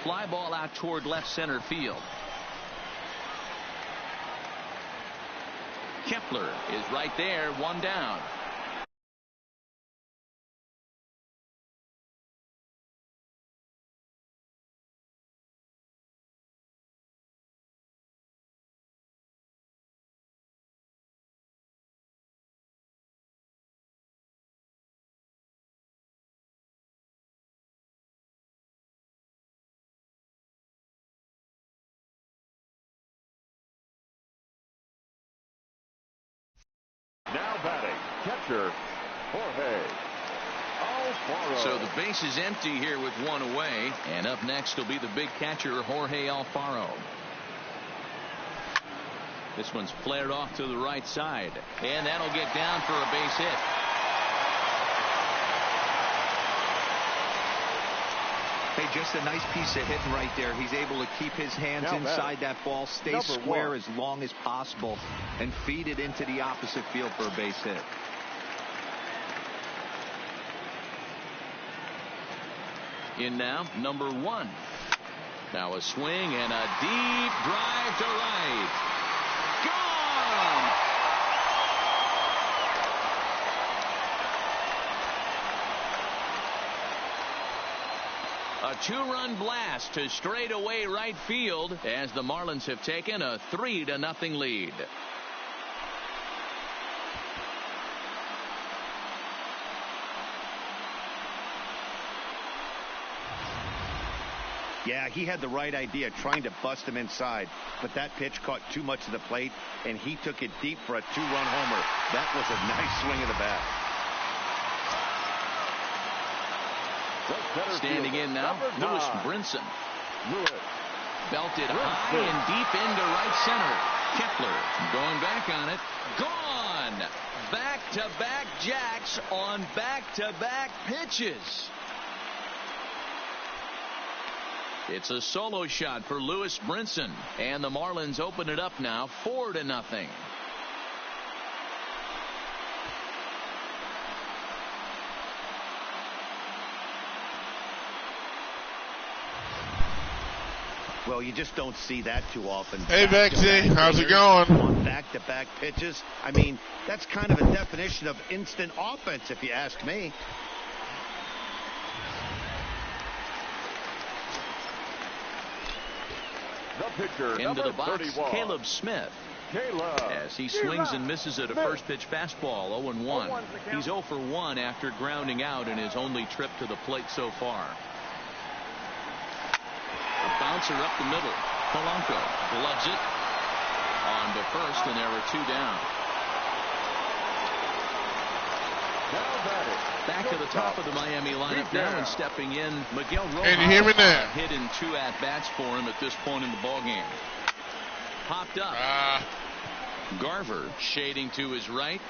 fly ball out toward left center field. Kepler is right there, one down. Now batting, catcher, Jorge Alfaro. So the base is empty here with one away. And up next will be the big catcher, Jorge Alfaro. This one's flared off to the right side. And that'll get down for a base hit. Hey, just a nice piece of hitting right there. He's able to keep his hands inside that ball, stay square as long as possible, and feed it into the opposite field for a base hit. In now, number 1. Now a swing and a deep drive to right. Gone! A 2-run blast to straightaway right field as the Marlins have taken a 3-0 lead. Yeah, he had the right idea, trying to bust him inside, but that pitch caught too much of the plate, and he took it deep for a 2-run homer. That was a nice swing of the bat. Standing in now, Lewis Brinson. Belted high and deep into right center. Kepler going back on it. Gone! Back-to-back jacks on back-to-back pitches. It's a solo shot for Lewis Brinson, and the Marlins open it up now 4-0. Well, you just don't see that too often. Hey, Bexy, how's it going? On back-to-back pitches. I mean, that's kind of a definition of instant offense, if you ask me. Into the box, 31. Caleb Smith. As he swings and misses at a first pitch fastball, 0-1. He's 0 for 1 after grounding out in his only trip to the plate so far. A bouncer up the middle. Polanco gloves it on to first, and there are 2 down. Back to the top of the Miami lineup now, and stepping in, Miguel Rojas. Can you hear me now? Hit in 2 at-bats for him at this point in the ballgame. Popped up. Garver shading to his right,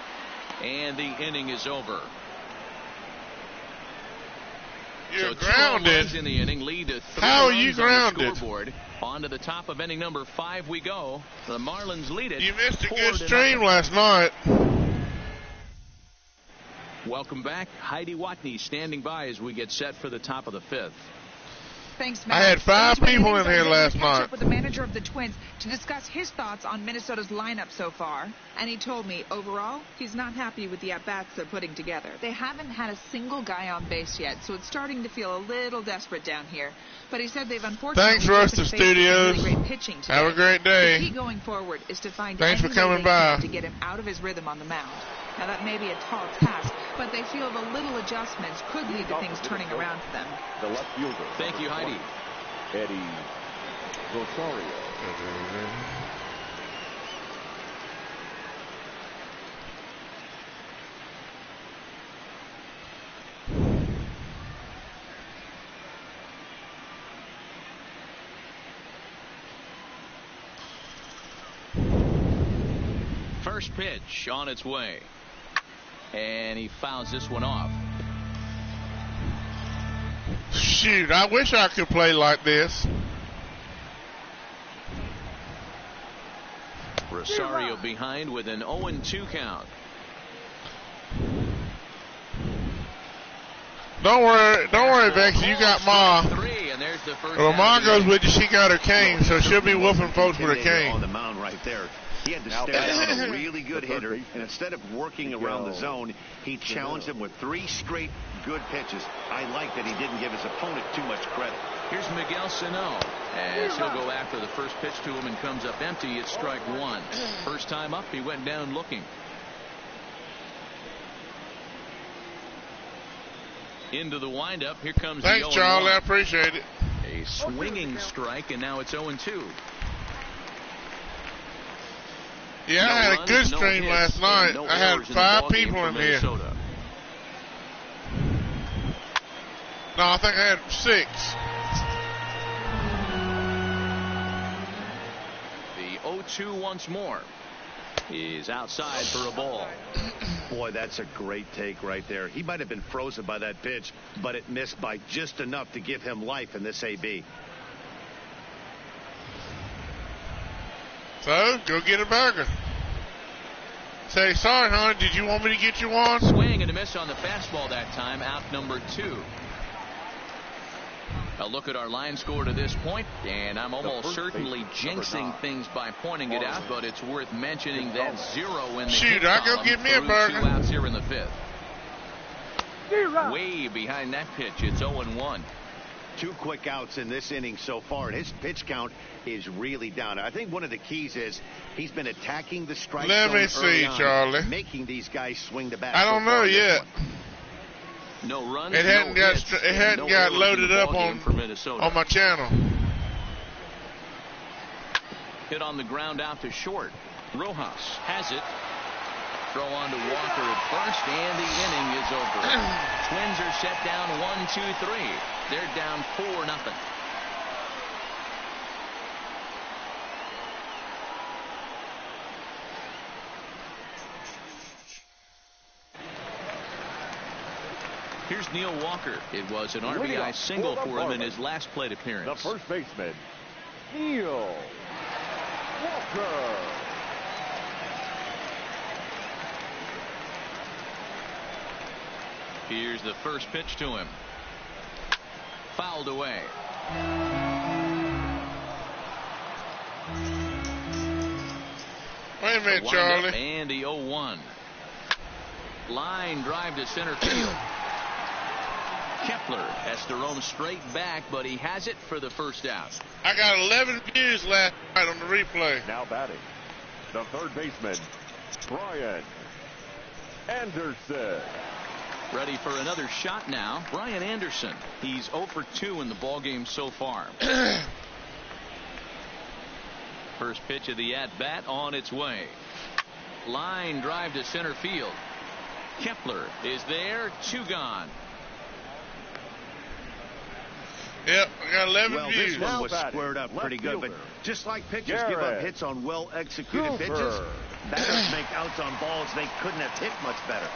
and the inning is over. You're so grounded. In the inning, lead to 3 How are you grounded? On the scoreboard. On to the top of inning number 5 we go. The Marlins lead it. You missed a good stream last night. Welcome back. Heidi Watney standing by as we get set for the top of the 5th. Thanks, Matt. I had 5 people in here last night. Up with the manager of the Twins to discuss his thoughts on Minnesota's lineup so far, and he told me overall he's not happy with the at-bats they're putting together. They haven't had a single guy on base yet, so it's starting to feel a little desperate down here. But he said they've unfortunately Thanks, Rusty Studios. Really great pitching today. Have a great day. The key going forward is to find Thanks for any coming way by. to get him out of his rhythm on the mound. Now that may be a tall task, but they feel the little adjustments could lead to things turning around for them. The left fielder. Thank you, Heidi. Eddie Rosario. First pitch on its way, and he fouls this one off. Shoot, I wish I could play like this. Rosario behind with an 0-2 count. Don't worry, Vex. You got Ma. 3, and there's There's the first. Well, Mom goes with you. She got her cane, so she'll be whooping folks with her cane. On the mound right there. He had to stare down a really good hitter, and instead of working around the zone, he challenged him with 3 straight good pitches. I like that he didn't give his opponent too much credit. Here's Miguel Sano, as he'll go after the first pitch to him and comes up empty. It's strike 1. First time up, he went down looking. Into the windup. Here comes Thanks, the 0-1. Charlie. I appreciate it. A swinging strike, and now it's 0-2. Yeah, I had a good stream last night. I had 5 people in here. No, I think I had 6. The 0-2 once more. He's outside for a ball. Boy, that's a great take right there. He might have been frozen by that pitch, but it missed by just enough to give him life in this AB. So, go get a burger. Say, sorry, honey, did you want me to get you one? Swing and a miss on the fastball that time, out number 2. A look at our line score to this point, and I'm almost certainly jinxing things by pointing it out, but it's worth mentioning that 0 in the shoot, I go get me a burger. 2 outs here in the 5th. Way behind that pitch, it's 0-1. 2 quick outs in this inning so far, and his pitch count is really down. I think one of the keys is he's been attacking the strike zone. Let me see, Charlie. Making these guys swing the bat. I don't know yet. No runs. It hadn't got loaded up on my channel. Hit on the ground out to short. Rojas has it. Throw on to Walker at first, and the inning is over. Twins are set down 1-2-3. They're down 4-0. Here's Neil Walker. It was an RBI single for him in his last plate appearance. The first baseman, Neil Walker. Here's the first pitch to him. Fouled away. Wait a minute, Charlie. And the 0-1. Line drive to center field. Kepler has to roam straight back, but he has it for the first out. I got 11 views last night on the replay. Now batting, the third baseman, Brian Anderson. Ready for another shot now. Brian Anderson. He's 0 for 2 in the ballgame so far. First pitch of the at-bat on its way. Line drive to center field. Kepler is there. 2 gone. Yep, I got 11 views. This one was squared up pretty good, but just like pitchers give up hits on well-executed pitches, batters make outs on balls they couldn't have hit much better.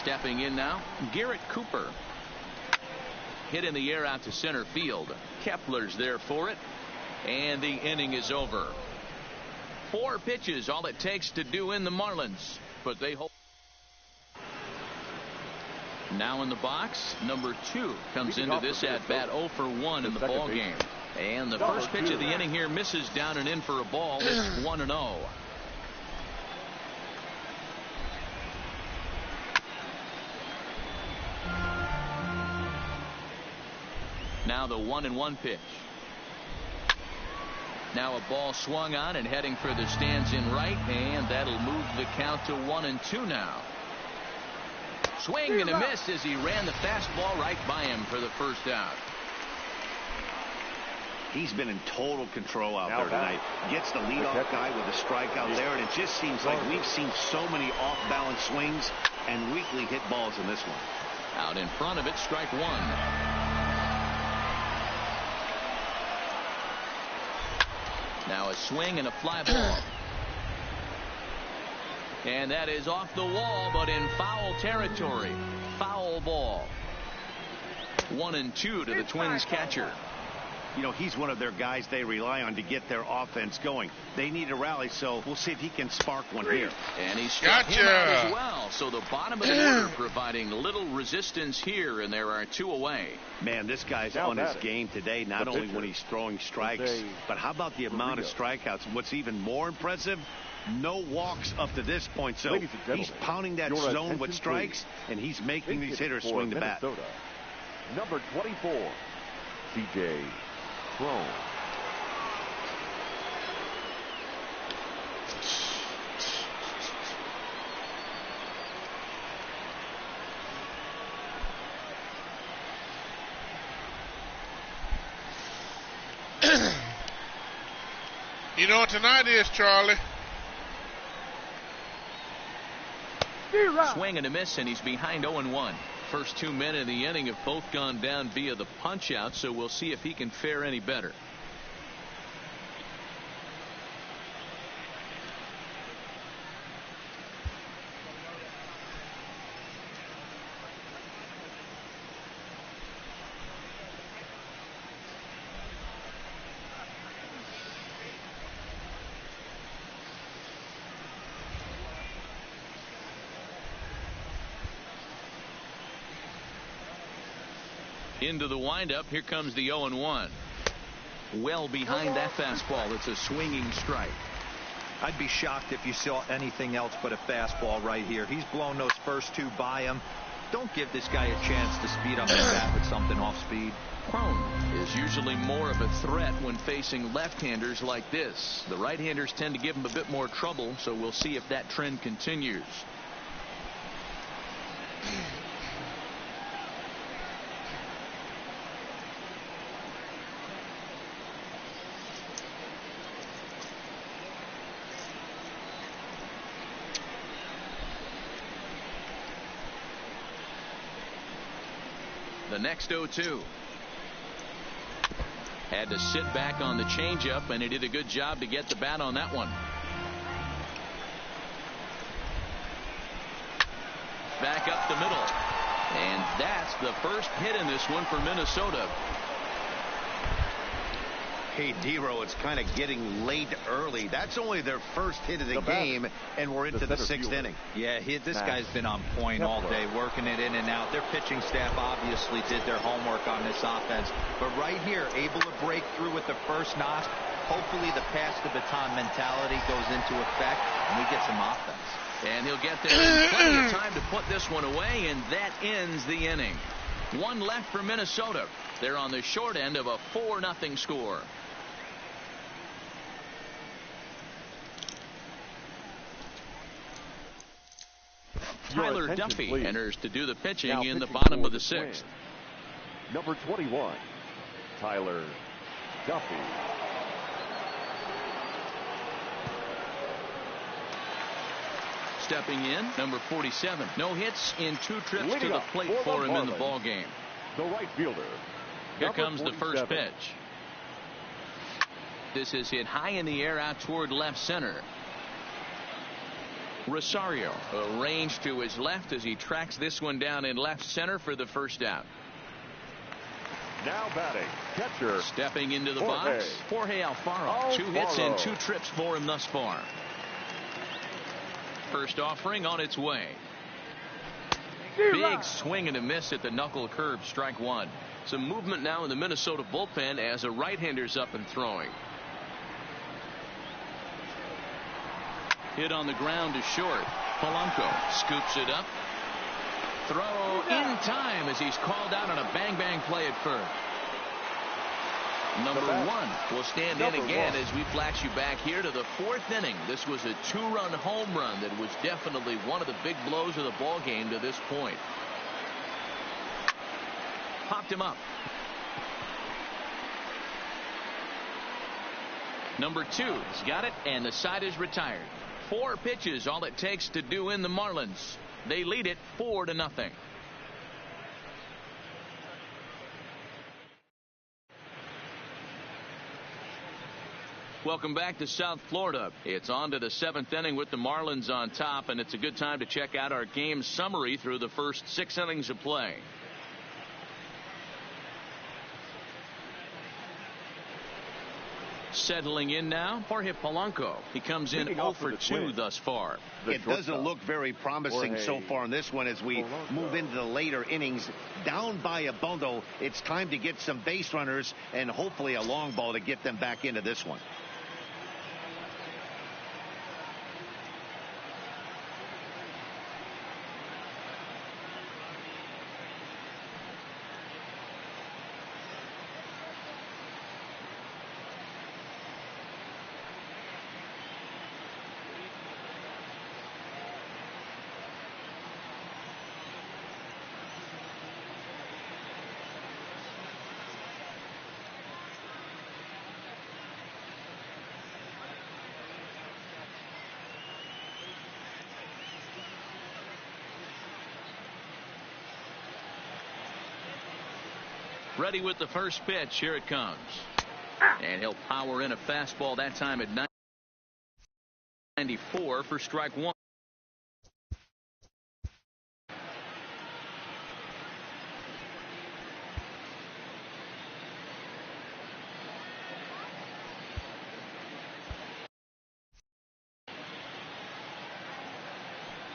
Stepping in now, Garrett Cooper. Hit in the air out to center field. Kepler's there for it, and the inning is over. 4 pitches, all it takes to do in the Marlins, but they hold. Now in the box, number 2 comes into this at bat 0 for 1 in the ball game, and the first pitch of the inning here misses down and in for a ball. It's 1-0. Now the 1-1 pitch. Now a ball swung on and heading for the stands in right, and that'll move the count to 1-2 now. Swing and a miss as he ran the fastball right by him for the first out. He's been in total control out there tonight. Gets the leadoff guy with a strikeout there, and it just seems like we've seen so many off-balance swings and weakly hit balls in this one. Out in front of it, strike 1. Now a swing and a fly ball. And that is off the wall, but in foul territory. Foul ball. 1-2 to the Twins catcher. You know, he's one of their guys they rely on to get their offense going. They need a rally, so we'll see if he can spark one here. And he struck him out as well. So the bottom of the order providing little resistance here, and there are 2 away. Man, this guy's on his game today, not only when he's throwing strikes, but how about the amount of strikeouts? What's even more impressive, no walks up to this point. So he's pounding that zone with strikes, and he's making these hitters swing the bat. Number 24, C.J. Cron. You know what tonight is, Charlie? Swing and a miss, and he's behind 0-1. First 2 men in the inning have both gone down via the punch out, so we'll see if he can fare any better. Into the windup. Here comes the 0-1. Well behind that fastball. It's a swinging strike. I'd be shocked if you saw anything else but a fastball right here. He's blown those first 2 by him. Don't give this guy a chance to speed up his bat with something off speed. Cron is usually more of a threat when facing left-handers like this. The right-handers tend to give him a bit more trouble, so we'll see if that trend continues. The next 0-2. Had to sit back on the changeup, and he did a good job to get the bat on that one. Back up the middle. And that's the first hit in this one for Minnesota. Hey, Dero, it's kind of getting late early. That's only their first hit of the game, and we're into the 6th inning. Yeah, this guy's been on point all day, working it in and out. Their pitching staff obviously did their homework on this offense. But right here, able to break through with the first knock. Hopefully the pass the baton mentality goes into effect, and we get some offense. And he'll get there in plenty of time to put this one away, and that ends the inning. 1 left for Minnesota. They're on the short end of a 4-0 score. Tyler Duffy enters to do the pitching in the bottom of the 6th. Number 21, Tyler Duffy. Stepping in, number 47. No hits in 2 trips to the plate for him in the ball game. The right fielder. Here comes the first pitch. This is hit high in the air out toward left center. Rosario arranged to his left as he tracks this one down in left center for the first out. Now batting, catcher. Stepping into the box, Jorge Alfaro. 2 hits in 2 trips for him thus far. First offering on its way. Big swing and a miss at the knuckle curve, strike 1. Some movement now in the Minnesota bullpen as a right-hander's up and throwing. Hit on the ground to short. Polanco scoops it up. Throw in time as he's called out on a bang-bang play at first. Number 1 will stand in again as we flash you back here to the 4th inning. This was a 2-run home run that was definitely one of the big blows of the ball game to this point. Popped him up. Number 2 has got it, and the side is retired. 4 pitches, all it takes to do in the Marlins. They lead it 4-0. Welcome back to South Florida. It's on to the 7th inning with the Marlins on top, and it's a good time to check out our game summary through the first 6 innings of play. Settling in now, Jorge Polanco. He comes in 0 for 2 thus far. It doesn't look very promising so far in this one as we move into the later innings. Down by a bundle, it's time to get some base runners and hopefully a long ball to get them back into this one. Ready with the first pitch. Here it comes. And he'll power in a fastball that time at 94 for strike one.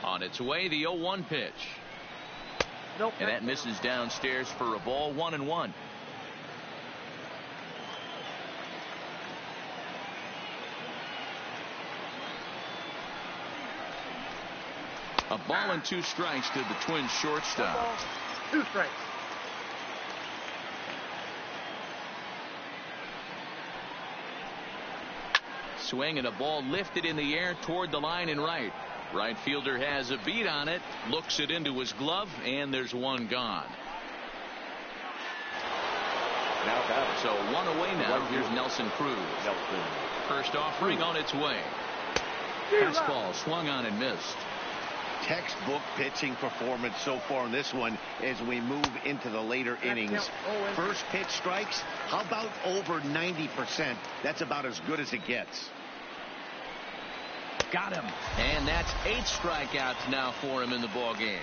On its way, the 0-1 pitch. Nope. And that misses downstairs for a ball. 1-1. A ball and 2 strikes to the Twins shortstop. 2 strikes. Swing and a ball lifted in the air toward the line and right. Right fielder has a beat on it, looks it into his glove, and there's one gone. So 1 away now. Here's Nelson Cruz. First offering on its way. Fastball swung on and missed. Textbook pitching performance so far in this one as we move into the later innings. First pitch strikes. How about over 90%? That's about as good as it gets. Got him. And that's 8 strikeouts now for him in the ball game.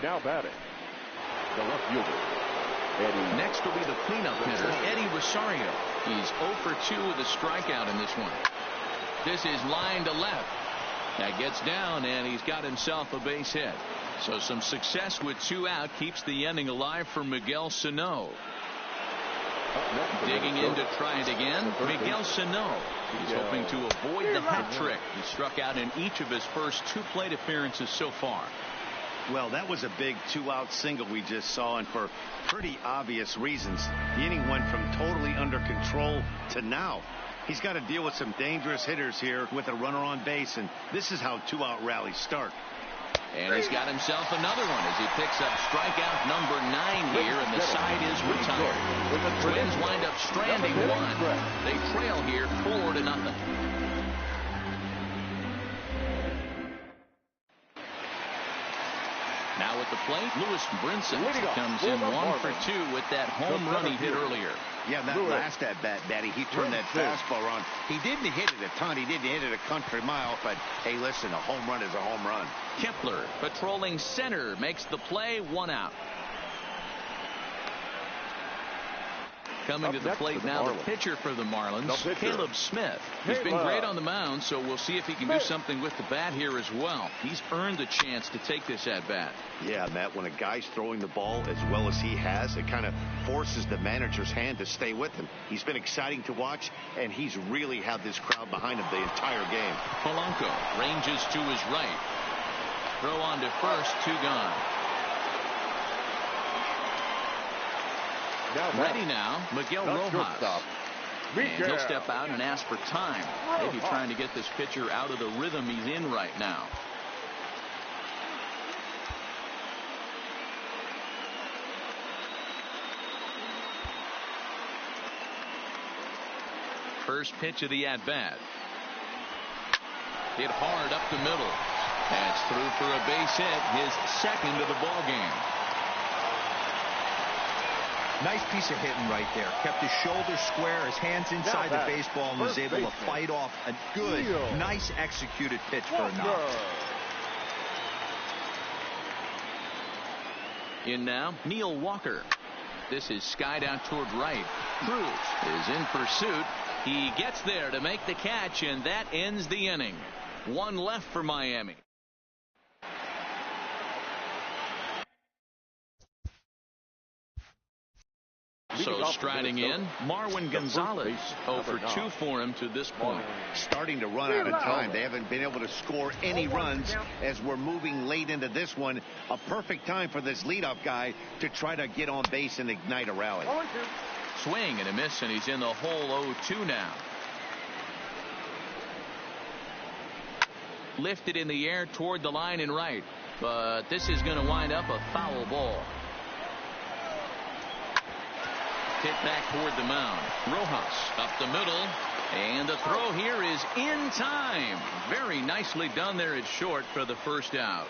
Now batting, the left fielder, Eddie. Next will be the cleanup hitter, Eddie Rosario. He's 0 for 2 with a strikeout in this one. This is line to left. That gets down, and he's got himself a base hit. So some success with 2 out keeps the inning alive for Miguel Sano. Digging in to try it again, Miguel Sano. He's hoping to avoid the hat trick. He struck out in each of his first 2 plate appearances so far. Well, that was a big 2-out single we just saw, and for pretty obvious reasons. The inning went from totally under control to now. He's got to deal with some dangerous hitters here with a runner on base, and this is how 2-out rallies start. And he's got himself another one as he picks up strikeout number 9 here, and the side is retired. The Twins wind up stranding 1. They trail here 4-0. Now at the plate, Lewis Brinson comes in 1 for 2 with that home run he hit earlier. Yeah, that last at bat, Daddy, he turned that fastball around. He didn't hit it a ton. He didn't hit it a country mile. But, hey, listen, a home run is a home run. Kepler, patrolling center, makes the play. 1 out. Coming to the plate now, the pitcher for the Marlins, Caleb Smith. He's been great on the mound, so we'll see if he can do something with the bat here as well. He's earned a chance to take this at-bat. Yeah, Matt, when a guy's throwing the ball as well as he has, it kind of forces the manager's hand to stay with him. He's been exciting to watch, and he's really had this crowd behind him the entire game. Polanco ranges to his right. Throw on to first, 2 gone. Ready now, Miguel Rojas. And he'll step out and ask for time. Maybe trying to get this pitcher out of the rhythm he's in right now. First pitch of the at-bat. Hit hard up the middle. That's through for a base hit, his 2nd of the ball game. Nice piece of hitting right there. Kept his shoulders square, his hands inside the baseball, and was able to fight off a good, nice executed pitch for a knock. In now, Neil Walker. This is skied out toward right. Cruz is in pursuit. He gets there to make the catch, and that ends the inning. One left for Miami. So striding in, Marwin Gonzalez. 0 for 2 for him to this point. Starting to run out of time. They haven't been able to score any runs as we're moving late into this one. A perfect time for this leadoff guy to try to get on base and ignite a rally. Swing and a miss, and he's in the hole 0-2 now. Lifted in the air toward the line and right, but this is going to wind up a foul ball. Hit back toward the mound. Rojas up the middle, and the throw here is in time. Very nicely done there at short for the first out.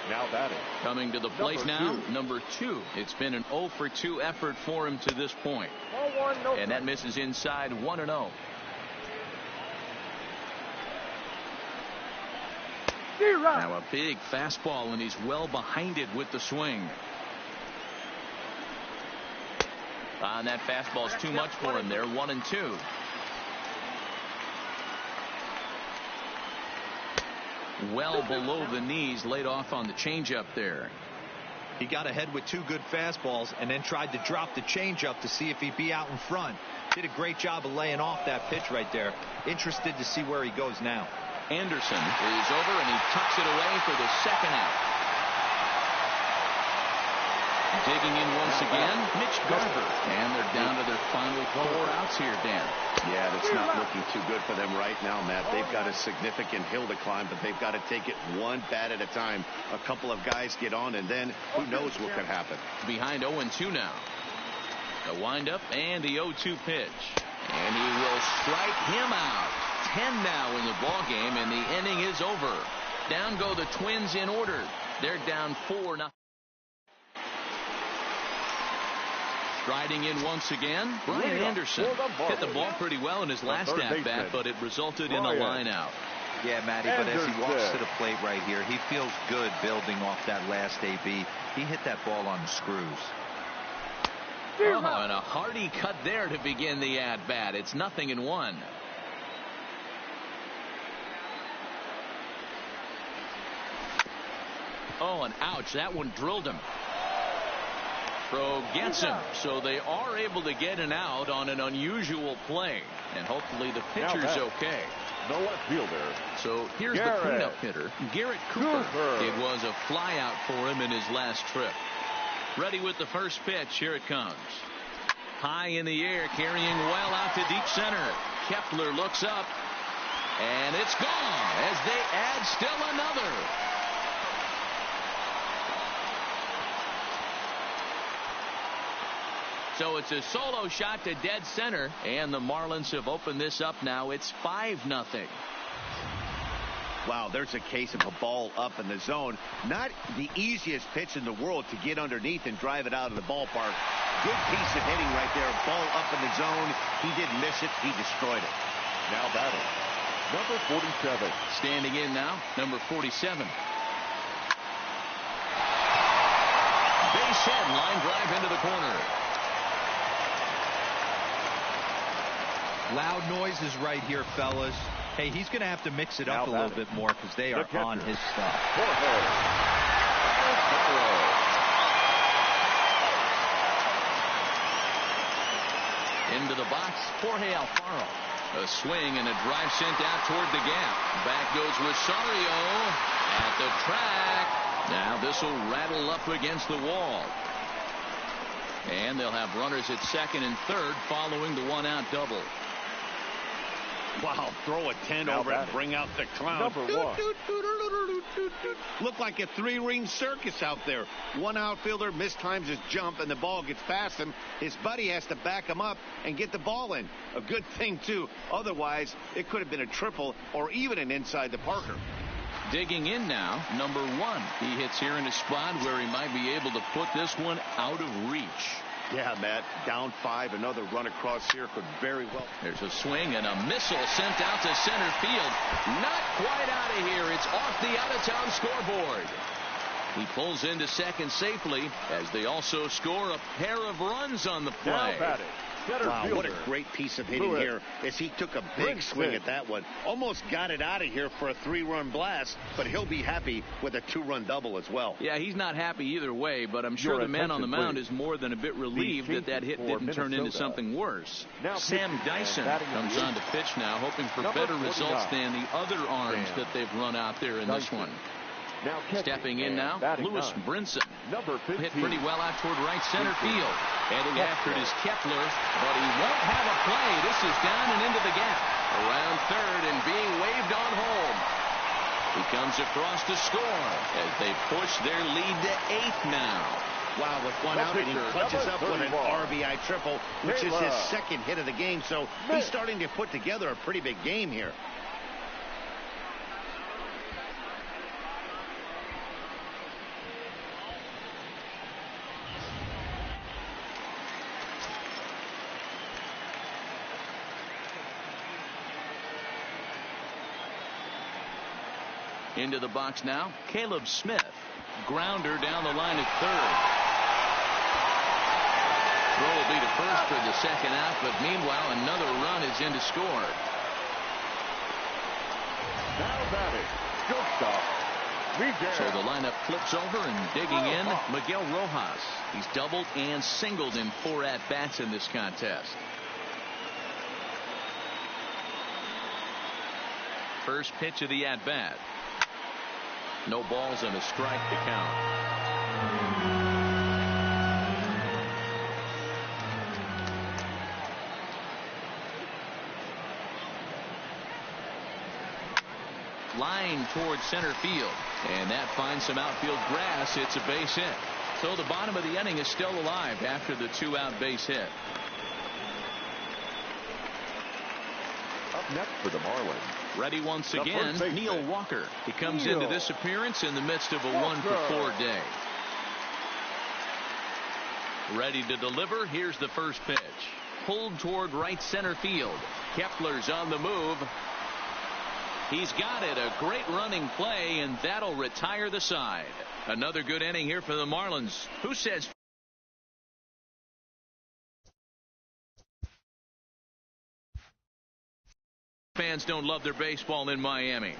Now batting. Coming to the plate now, number 2. It's been an 0 for 2 effort for him to this point. And that misses inside 1-0. Now a big fastball, and he's well behind it with the swing. And that fastball's too much for him there. 1-2. Well below the knees, laid off on the changeup there. He got ahead with 2 good fastballs and then tried to drop the changeup to see if he'd be out in front. Did a great job of laying off that pitch right there. Interested to see where he goes now. Anderson is over, and he tucks it away for the second out. Digging in once again, Mitch Garver. And they're down to their final 4 outs here, Dan. Yeah, that's not looking too good for them right now, Matt. They've got a significant hill to climb, but they've got to take it one bat at a time. A couple of guys get on, and then who knows what could happen. Behind 0-2 now. The windup and the 0-2 pitch. And he will strike him out. 10 now in the ball game, and the inning is over. Down go the Twins in order. They're down 4-0. Striding in once again, Brian Anderson hit the ball pretty well in his last at-bat, but it resulted in a line out. Yeah, Matty, but as he walks to the plate right here, he feels good building off that last AB. He hit that ball on the screws. Oh, and a hearty cut there to begin the at-bat. It's 0-1. Oh, and ouch, that one drilled him. Throw gets him, so they are able to get an out on an unusual play, and hopefully the pitcher's okay. The left fielder. So here's the cleanup hitter, Garrett Cooper. It was a fly out for him in his last trip. Ready with the first pitch. Here it comes. High in the air, carrying well out to deep center. Kepler looks up, and it's gone as they add still another. So it's a solo shot to dead center, and the Marlins have opened this up now. It's 5-0. Wow, there's a case of a ball up in the zone. Not the easiest pitch in the world to get underneath and drive it out of the ballpark. Good piece of hitting right there. Ball up in the zone. He didn't miss it. He destroyed it. Now batting, number 47. Standing in now, number 47. Base hit, line drive into the corner. Loud noises right here, fellas. Hey, he's going to have to mix it up a little bit more because they are on his stuff. Into the box, Jorge Alfaro. A swing and a drive sent out toward the gap. Back goes Rosario at the track. Now this will rattle up against the wall. And they'll have runners at second and third following the 1-out double. Wow, throw a 10 over and bring out the clown. Number 1. Look like a 3-ring circus out there. One outfielder mistimes his jump and the ball gets past him. His buddy has to back him up and get the ball in. A good thing, too. Otherwise, it could have been a triple or even an inside the Parker. Digging in now, number 1. He hits here in a spot where he might be able to put this one out of reach. Yeah, Matt, down 5. Another run across here could very well. There's a swing and a missile sent out to center field. Not quite out of here. It's off the out-of-town scoreboard. He pulls into second safely as they also score a pair of runs on the play. Now batting. Wow, what a great piece of hitting here as he took a big swing at that one. Almost got it out of here for a 3-run blast, but he'll be happy with a 2-run double as well. Yeah, he's not happy either way, but I'm sure the man on the mound is more than a bit relieved that hit didn't turn into something worse. Sam Dyson comes on to pitch now, hoping for better results than the other arms that they've run out there in this one. Stepping in now, Lewis Brinson. Hit pretty well out toward right center field. Heading after it is Kepler, but he won't have a play. This is down and into the gap. Around third and being waved on home. He comes across to score as they push their lead to 8th now. Wow, with one out, and he clutches up with an RBI triple, which is his second hit of the game. So he's starting to put together a pretty big game here. Into the box now, Caleb Smith. Grounder down the line at third. Throw will be to first for the second out, but meanwhile another run is in to score. Now batting. Shortstop. So the lineup flips over and digging in, Miguel Rojas. He's doubled and singled in 4 at-bats in this contest. First pitch of the at-bat. No balls and a strike to count. Line towards center field, and that finds some outfield grass. It's a base hit. So the bottom of the inning is still alive after the 2-out base hit. Up next for the Marlins. Ready once again, Neil Walker. He comes into this appearance in the midst of a 1-for-4 day. Ready to deliver. Here's the first pitch. Pulled toward right center field. Kepler's on the move. He's got it. A great running play, and that'll retire the side. Another good inning here for the Marlins. Who says fans don't love their baseball in Miami?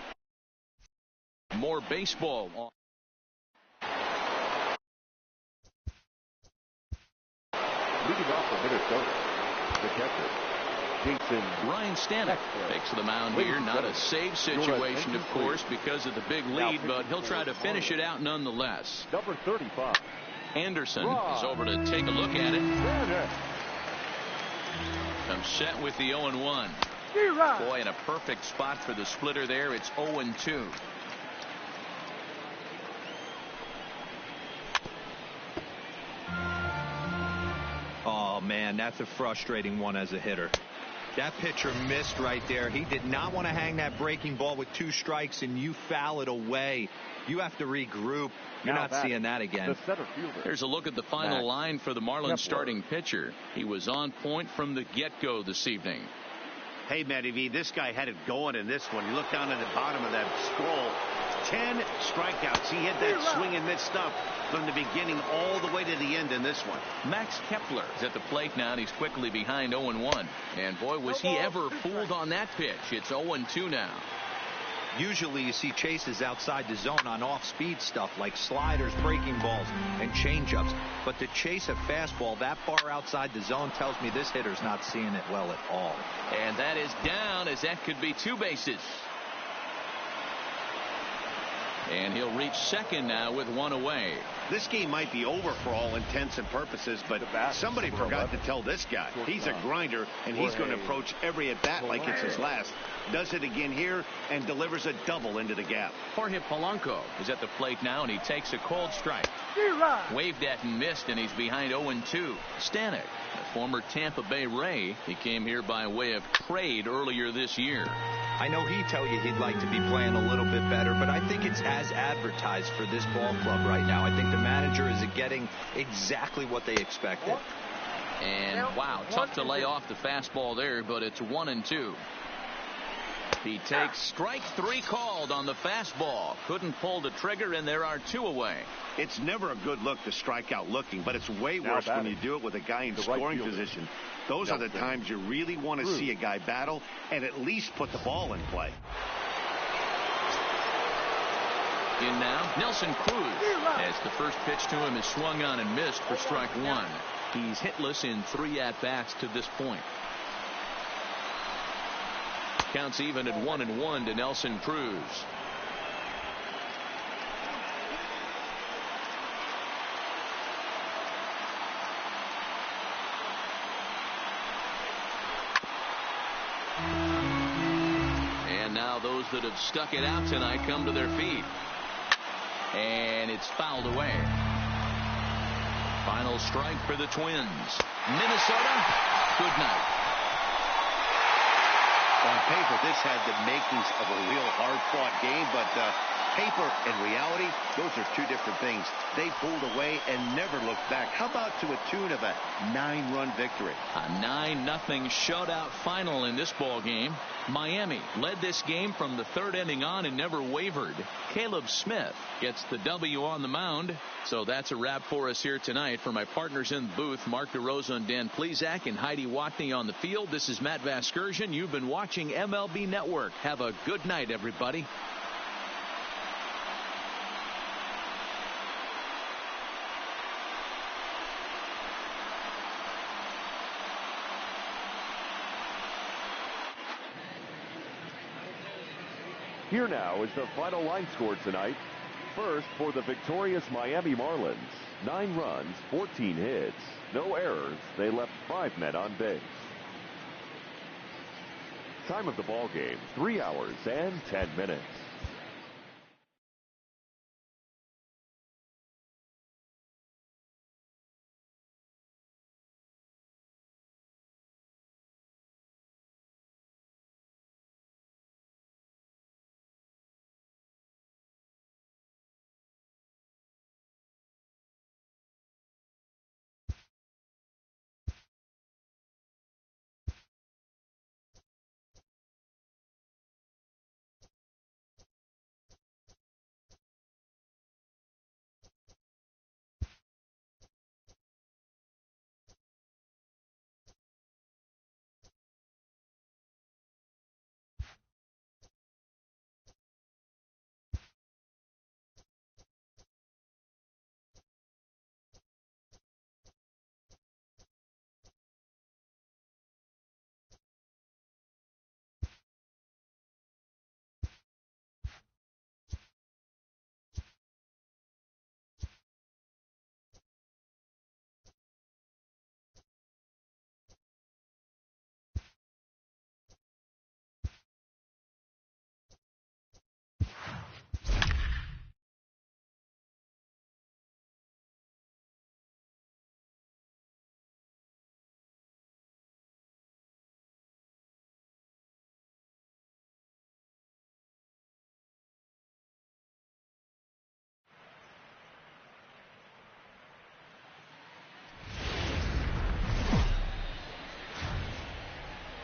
More baseball. Leading off for Minnesota, the catcher, Ryan Stanek takes the mound here. Not a save situation, of course, because of the big lead, but he'll try to finish it out nonetheless. Number 35. Anderson is over to take a look at it. I'm set with the 0-1. Boy, in a perfect spot for the splitter there. It's 0-2. Oh, man, that's a frustrating one as a hitter. That pitcher missed right there. He did not want to hang that breaking ball with 2 strikes, and you foul it away. You have to regroup. You're not seeing that again. Here's a look at the final line for the Marlins starting pitcher. He was on point from the get-go this evening. Hey, Matty V, this guy had it going in this one. You look down at the bottom of that scroll. 10 strikeouts. He had that swing and miss stuff from the beginning all the way to the end in this one. Max Kepler is at the plate now, and he's quickly behind 0-1. And boy, was he ever fooled on that pitch. It's 0-2 now. Usually you see chases outside the zone on off-speed stuff like sliders, breaking balls, and changeups. But to chase a fastball that far outside the zone tells me this hitter's not seeing it well at all. And that is down, as that could be 2 bases. And he'll reach second now with 1 away. This game might be over for all intents and purposes, but somebody forgot to tell this guy. He's a grinder, and he's going to approach every at-bat like it's his last. Does it again here and delivers a double into the gap. Jorge Polanco is at the plate now, and he takes a cold strike. Waved at and missed, and he's behind 0-2. Stanek, a former Tampa Bay Ray. He came here by way of trade earlier this year. I know he'd tell you he'd like to be playing a little bit better, but I think it's as advertised for this ball club right now. I think the manager is getting exactly what they expected. And wow, tough to lay off the fastball there, but it's 1-2. He takes strike 3 called on the fastball. Couldn't pull the trigger, and there are 2 away. It's never a good look to strike out looking, but it's way worse when you do it with a guy in scoring position. Those are the times you really want to see a guy battle and at least put the ball in play. In now, Nelson Cruz, as the first pitch to him is swung on and missed for strike 1. He's hitless in 3 at-bats to this point. Counts even at 1-1 to Nelson Cruz. And now those that have stuck it out tonight come to their feet. And it's fouled away. Final strike for the Twins. Minnesota, good night. On paper, this had the makings of a real hard-fought game, but paper and reality, those are 2 different things. They pulled away and never looked back. How about to a tune of a 9-run victory? A 9-0 shutout final in this ball game. Miami led this game from the 3rd inning on and never wavered. Caleb Smith gets the W on the mound. So that's a wrap for us here tonight. For my partners in the booth, Mark DeRosa and Dan Plesac and Heidi Watney on the field, this is Matt Vasgersian. You've been watching MLB Network. Have a good night, everybody. Here now is the final line score tonight. First, for the victorious Miami Marlins, 9 runs, 14 hits, no errors. They left 5 men on base. Time of the ball game, 3 hours and 10 minutes.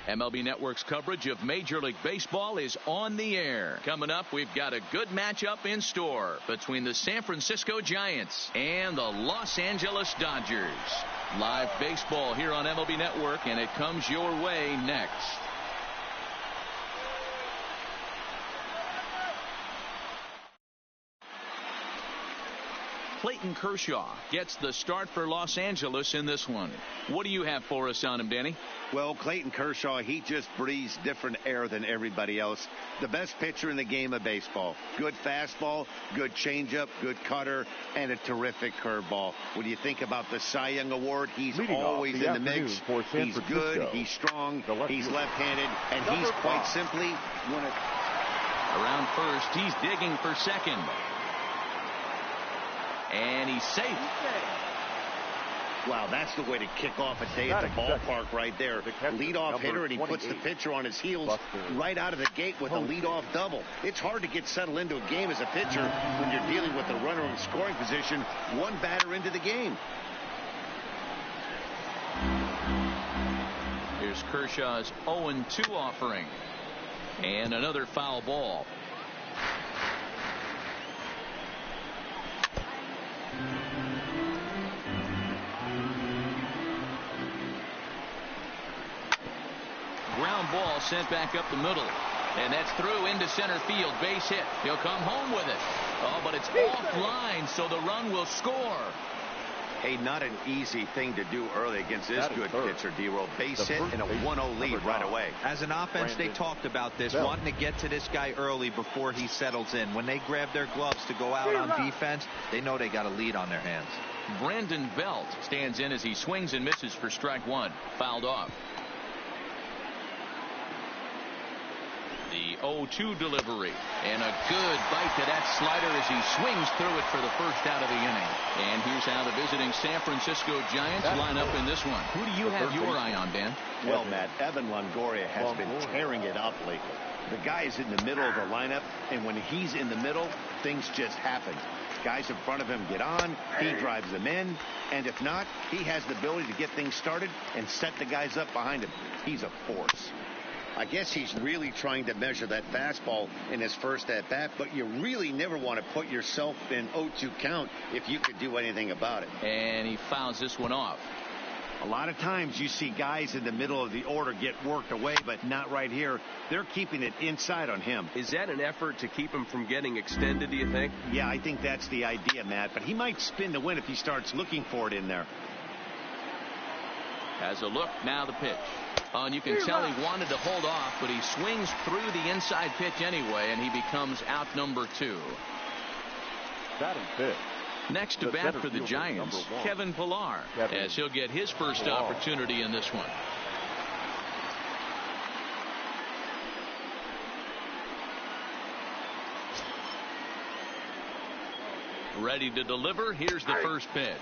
MLB Network's coverage of Major League Baseball is on the air. Coming up, we've got a good matchup in store between the San Francisco Giants and the Los Angeles Dodgers. Live baseball here on MLB Network, and it comes your way next. Clayton Kershaw gets the start for Los Angeles in this one. What do you have for us on him, Danny? Well, Clayton Kershaw, he just breathes different air than everybody else. The best pitcher in the game of baseball. Good fastball, good changeup, good cutter, and a terrific curveball. When you think about the Cy Young Award, he's always in the mix. He's good, he's strong, he's left-handed, and he's quite simply one of... Around first, he's digging for second. And he's safe. Wow, that's the way to kick off a day at the ballpark right there. Leadoff hitter, and he puts the pitcher on his heels right out of the gate with a leadoff double. It's hard to get settled into a game as a pitcher when you're dealing with a runner in scoring position, one batter into the game. Here's Kershaw's 0-2 offering. And another foul ball. Ground ball sent back up the middle. And that's through into center field. Base hit. He'll come home with it. Oh, but it's offline, so the run will score. Hey, not an easy thing to do early against this good pitcher, D-Roll. Base hit and a 1-0 lead right away. As an offense, they talked about this, wanting to get to this guy early before he settles in. When they grab their gloves to go out on defense, they know they got a lead on their hands. Brandon Belt stands in as he swings and misses for strike one. Fouled off. The 0-2 delivery, and a good bite to that slider as he swings through it for the first out of the inning. And here's how the visiting San Francisco Giants line up in this one. Who do you have your eye on, Dan? Well, Matt, Evan Longoria has been tearing it up lately. The guy is in the middle of the lineup, and when he's in the middle, things just happen. Guys in front of him get on, he drives them in, and if not, he has the ability to get things started and set the guys up behind him. He's a force. I guess he's really trying to measure that fastball in his first at-bat, but you really never want to put yourself in 0-2 count if you could do anything about it. And he fouls this one off. A lot of times you see guys in the middle of the order get worked away, but not right here. They're keeping it inside on him. Is that an effort to keep him from getting extended, do you think? Yeah, I think that's the idea, Matt, but he might spin to win if he starts looking for it in there. Has a look, now the pitch. And you can tell he wanted to hold off, but he swings through the inside pitch anyway, and he becomes out number 2. Batting fifth. Next to bat for the Giants, Kevin Pillar, as he'll get his first opportunity in this one. Ready to deliver. Here's the first pitch.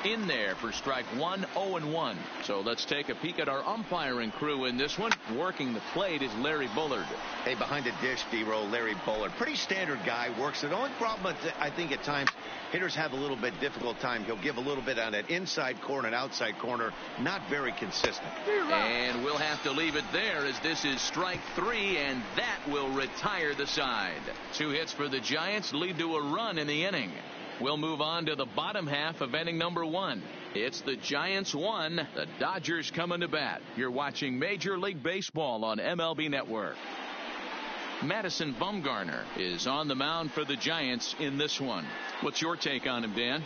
In there for strike one, 0-1. So let's take a peek at our umpiring crew in this one. Working the plate is Larry Bullard. Hey, behind the dish, D-Roll, Larry Bullard. Pretty standard guy, works it. The only problem, I think, at times, hitters have a little bit difficult time. He'll give a little bit on that inside corner and outside corner. Not very consistent. And we'll have to leave it there as this is strike 3, and that will retire the side. 2 hits for the Giants lead to a run in the inning. We'll move on to the bottom half of inning number 1. It's the Giants 1, the Dodgers coming to bat. You're watching Major League Baseball on MLB Network. Madison Bumgarner is on the mound for the Giants in this one. What's your take on him, Dan?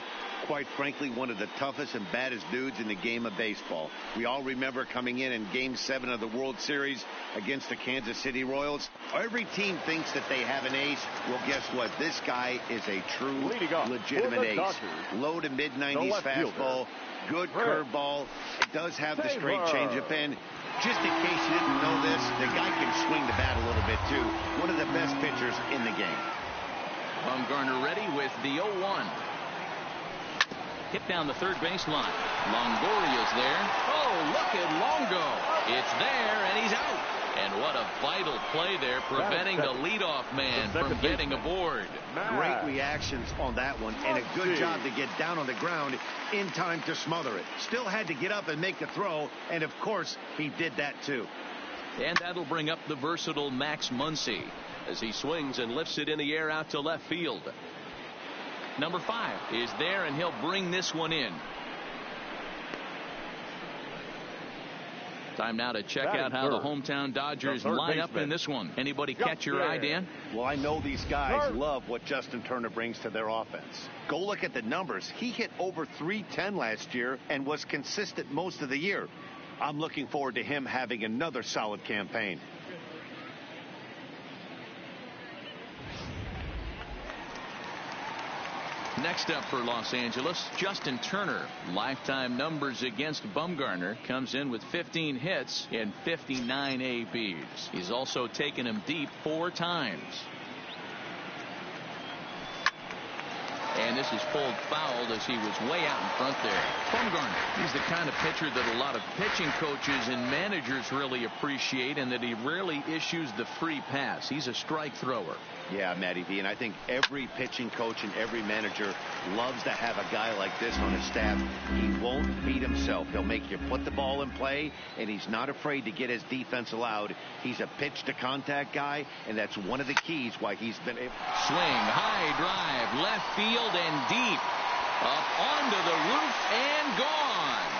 Quite frankly, one of the toughest and baddest dudes in the game of baseball. We all remember coming in Game 7 of the World Series against the Kansas City Royals. Every team thinks that they have an ace. Well, guess what? This guy is a true, legitimate ace. Low to mid-90s fastball, good curveball. It does have the straight changeup in. Just in case you didn't know this, the guy can swing the bat a little bit, too. One of the best pitchers in the game. Bumgarner ready with the 0-1. Hit down the third baseline. Longoria's there. Oh, look at Longo. It's there, and he's out. And what a vital play there, preventing the leadoff man from getting aboard. Great reactions on that one, and a good job to get down on the ground in time to smother it. Still had to get up and make the throw, and of course, he did that too. And that'll bring up the versatile Max Muncy as he swings and lifts it in the air out to left field. Number 5 is there, and he'll bring this one in. Time now to check out how the hometown Dodgers line up in this one. Anybody catch your eye, Dan? Well, I know these guys love what Justin Turner brings to their offense. Go look at the numbers. He hit over .310 last year and was consistent most of the year. I'm looking forward to him having another solid campaign. Next up for Los Angeles, Justin Turner. Lifetime numbers against Bumgarner. Comes in with 15 hits and 59 ABs. He's also taken him deep 4 times. And this is pulled foul as he was way out in front there. Bumgarner, he's the kind of pitcher that a lot of pitching coaches and managers really appreciate, and that he rarely issues the free pass. He's a strike thrower. Yeah, Matty V, and I think every pitching coach and every manager loves to have a guy like this on his staff. He won't beat himself. He'll make you put the ball in play, and he's not afraid to get his defense allowed. He's a pitch-to-contact guy, and that's one of the keys why he's been able. Swing, high drive, left field and deep. Up onto the roof and gone.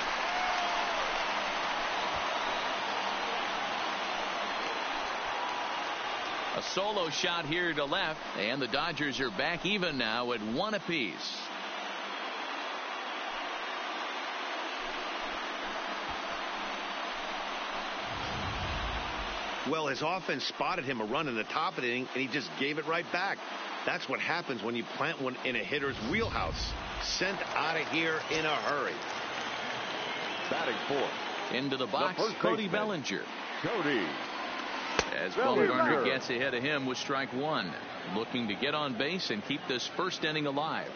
A solo shot here to left, and the Dodgers are back even now at 1 apiece. Well, his offense spotted him a run in the top of the inning, and he just gave it right back. That's what happens when you plant one in a hitter's wheelhouse. Sent out of here in a hurry. Batting fourth. Into the box, Cody Bellinger. Cody. As Bumgarner gets ahead of him with strike one, looking to get on base and keep this first inning alive.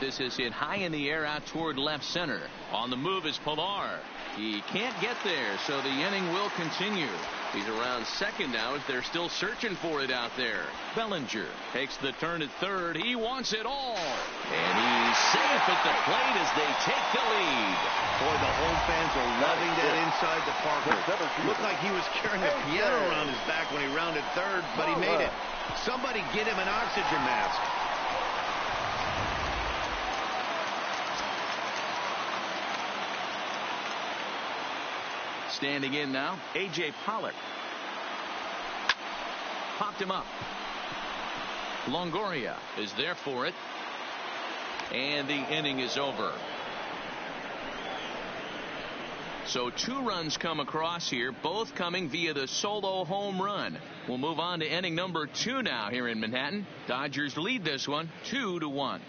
This is hit high in the air out toward left center. On the move is Pilar. He can't get there, so the inning will continue. He's around second now as they're still searching for it out there. Bellinger takes the turn at third. He wants it all. And he's safe at the plate as they take the lead. Boy, the home fans are loving that inside the Parker. Looked like he was carrying a piano around his back when he rounded third, but he made it. Somebody get him an oxygen mask. Standing in now, A.J. Pollock. Popped him up. Longoria is there for it. And the inning is over. So 2 runs come across here, both coming via the solo home run. We'll move on to inning number 2 now here in Manhattan. Dodgers lead this one 2-1.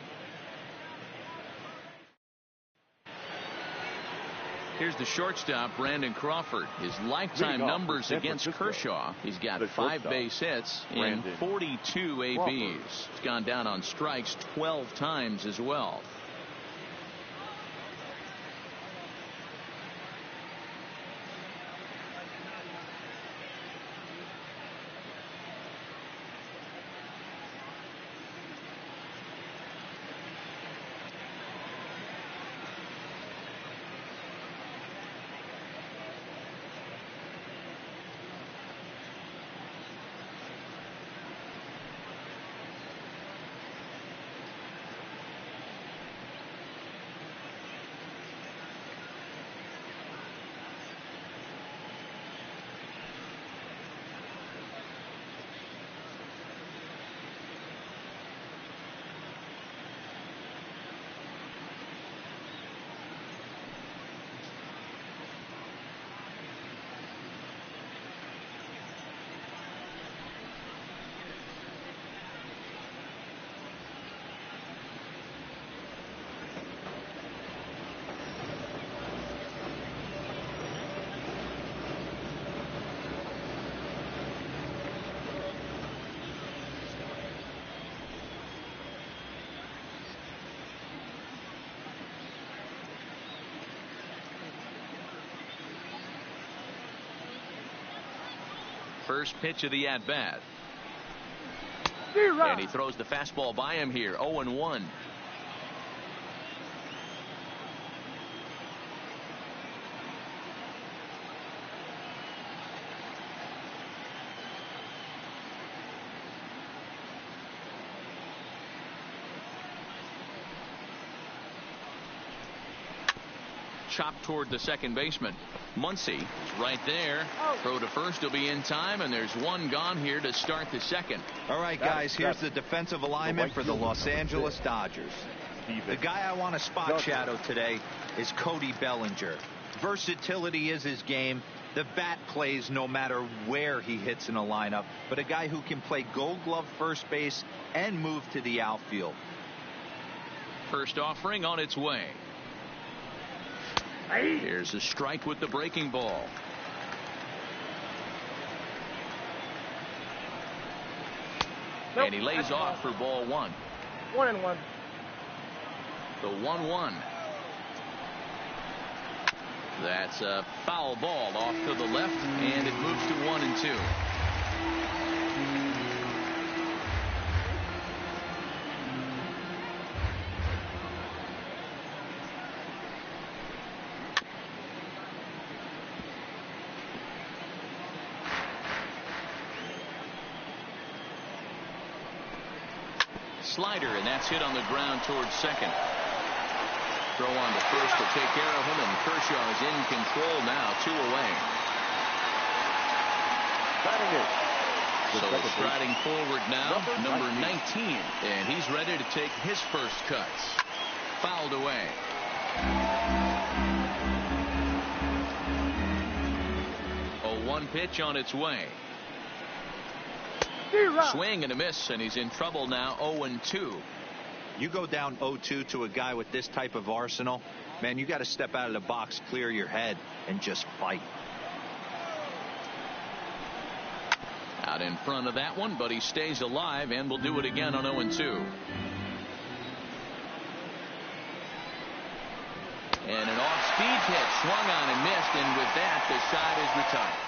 Here's the shortstop, Brandon Crawford. His lifetime numbers against Kershaw. He's got 5 base hits in 42 ABs. He's gone down on strikes 12 times as well. First pitch of the at-bat. And he throws the fastball by him here. 0-1. Chopped toward the second baseman. Muncy is right there. Throw to first will be in time, and there's 1 gone here to start the second. All right, guys, here's the defensive alignment for the Los Angeles Dodgers. The guy I want to spot shadow today is Cody Bellinger. Versatility is his game. The bat plays no matter where he hits in a lineup, but a guy who can play Gold Glove first base and move to the outfield. First offering on its way. Here's a strike with the breaking ball. And he lays off for ball 1. 1-1. The 1-1. That's a foul ball off to the left, and it moves to 1-2. Slider, and that's hit on the ground towards second. Throw on to first will take care of him, and Kershaw is in control now, 2 away. So striding forward now, number 19, and he's ready to take his first cuts. Fouled away. A 1 pitch on its way. Swing and a miss, and he's in trouble now, 0-2. You go down 0-2 to a guy with this type of arsenal, man, you got to step out of the box, clear your head, and just fight. Out in front of that one, but he stays alive and will do it again on 0-2. And an off-speed pitch swung on and missed, and with that, the side is retired.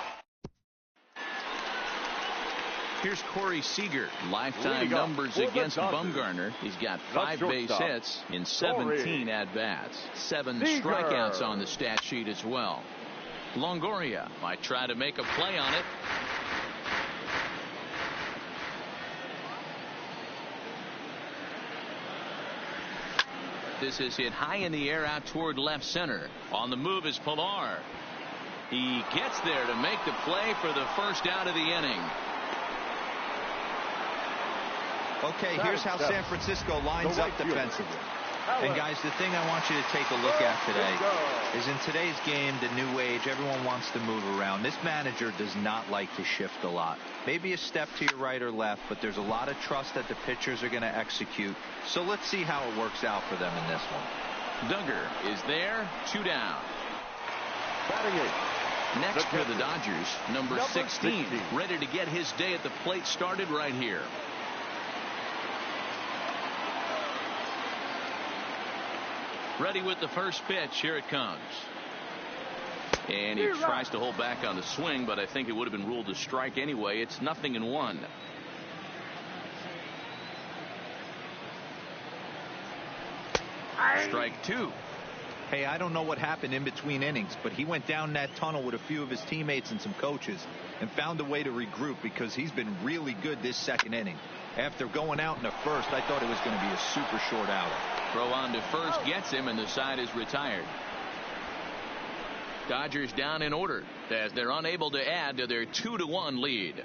Here's Corey Seager. Lifetime numbers against Bumgarner. He's got 5 base hits in 17 at-bats. 7 strikeouts on the stat sheet as well. Longoria might try to make a play on it. This is hit high in the air out toward left center. On the move is Pilar. He gets there to make the play for the first out of the inning. Okay, here's how San Francisco lines up defensively. And guys, the thing I want you to take a look at today is in today's game, the new age, everyone wants to move around. This manager does not like to shift a lot. Maybe a step to your right or left, but there's a lot of trust that the pitchers are going to execute. So let's see how it works out for them in this one. Duggar is there, 2 down. Next for the Dodgers, number 16, ready to get his day at the plate started right here. Ready with the first pitch. Here it comes. And he tries to hold back on the swing, but I think it would have been ruled a strike anyway. It's 0-1. Strike 2. Hey, I don't know what happened in between innings, but he went down that tunnel with a few of his teammates and some coaches and found a way to regroup because he's been really good this second inning. After going out in the first, I thought it was going to be a super short outing. Throw on to first gets him, and the side is retired. Dodgers down in order as they're unable to add to their 2-1 lead.